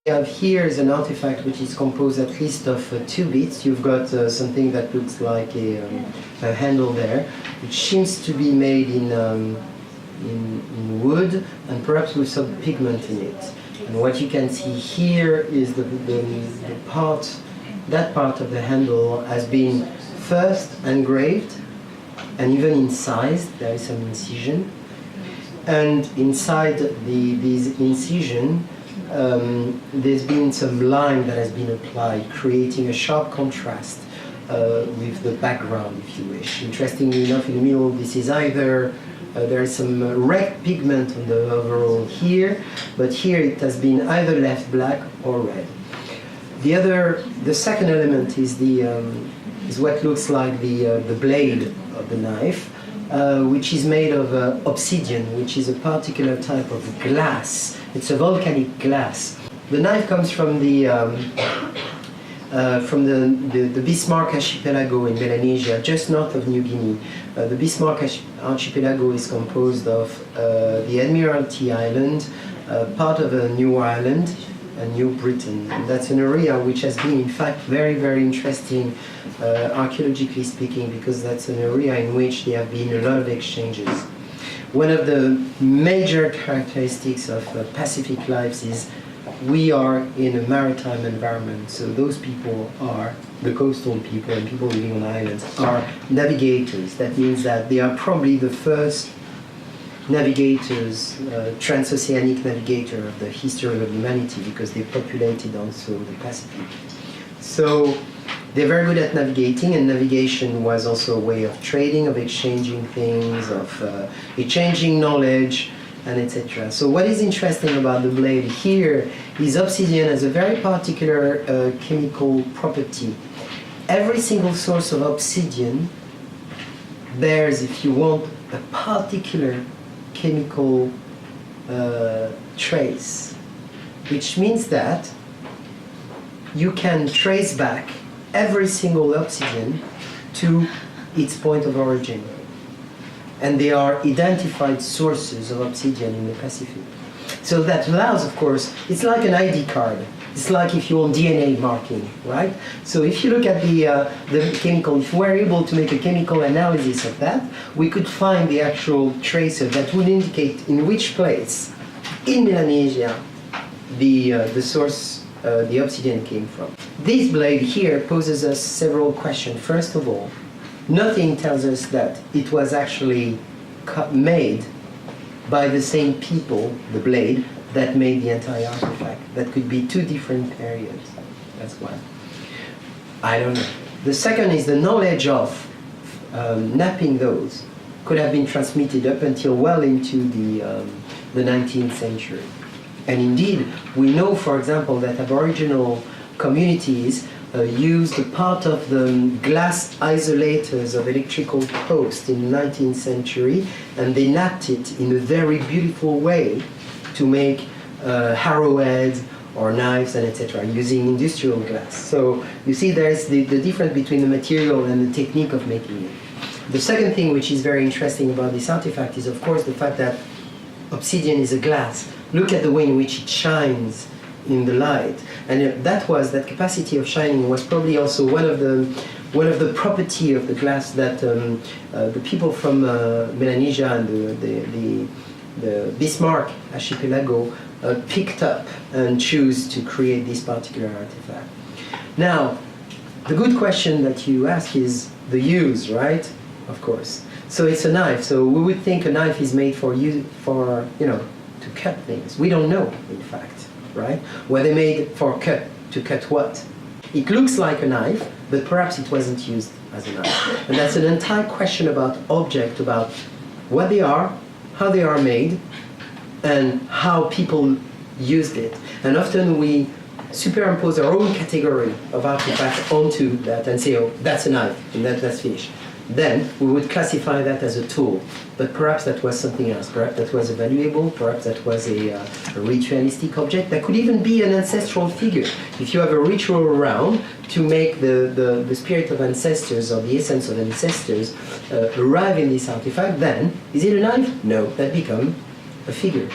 Here is an artifact which is composed at least of 2 bits. You've got something that looks like a handle there, which seems to be made in wood and perhaps with some pigment in it. And what you can see here is the part, that part of the handle has been first engraved and even incised. There is some incision. And inside this incision, there's been some line that has been applied, creating a sharp contrast with the background, if you wish. Interestingly enough, in the middle, this is either there is some red pigment on the overall here, but here it has been either left black or red. The second element is is what looks like the blade of the knife, which is made of obsidian, which is a particular type of glass. It's a volcanic glass. The knife comes from the Bismarck Archipelago in Melanesia, just north of New Guinea. The Bismarck Archipelago is composed of the Admiralty Island, part of a new island, New Britain. And that's an area which has been, in fact, very, very interesting, archaeologically speaking, because that's an area in which there have been a lot of exchanges. One of the major characteristics of Pacific lives is we are in a maritime environment, so those people are, the coastal people and people living on islands, are navigators. That means that they are probably the first navigators, transoceanic navigator of the history of humanity, because they populated also the Pacific. So they're very good at navigating, and navigation was also a way of trading, of exchanging things, of exchanging knowledge, and etc. So what is interesting about the blade here is obsidian has a very particular chemical property. Every single source of obsidian bears, if you want, a particular chemical trace, which means that you can trace back every single obsidian to its point of origin. And they are identified sources of obsidian in the Pacific. So that allows, of course, it's like an ID card. It's like if you want DNA marking, right? So if you look at the chemical, if we're able to make a chemical analysis of that, we could find the actual tracer that would indicate in which place in Melanesia the source, the obsidian came from. This blade here poses us several questions. First of all, nothing tells us that it was actually made by the same people, the blade, that made the entire artifact. That could be 2 different periods. That's one. I don't know. The second is the knowledge of napping those could have been transmitted up until well into the 19th century. And indeed, we know, for example, that Aboriginal communities used a part of the glass isolators of electrical posts in the 19th century, and they napped it in a very beautiful way to make arrowheads or knives and etc. using industrial glass. So you see there's the difference between the material and the technique of making it. The second thing which is very interesting about this artifact is, of course, the fact that obsidian is a glass. Look at the way in which it shines in the light, and that capacity of shining was probably also one of the property of the glass that the people from Melanesia and the Bismarck Archipelago picked up and choose to create this particular artifact. Now, the good question that you ask is the use, right? Of course. So it's a knife. So we would think a knife is made for to cut things. We don't know, in fact, right? Were they made to cut what? It looks like a knife, but perhaps it wasn't used as a knife. And that's an entire question about object, about what they are, how they are made, and how people used it. And often we superimpose our own category of artifact onto that and say, oh, that's a knife, and that's finished. Then we would classify that as a tool. But perhaps that was something else. Perhaps that was a valuable, perhaps that was a ritualistic object. That could even be an ancestral figure. If you have a ritual around to make the spirit of ancestors or the essence of ancestors arrive in this artifact, then is it a knife? No, that becomes a figure.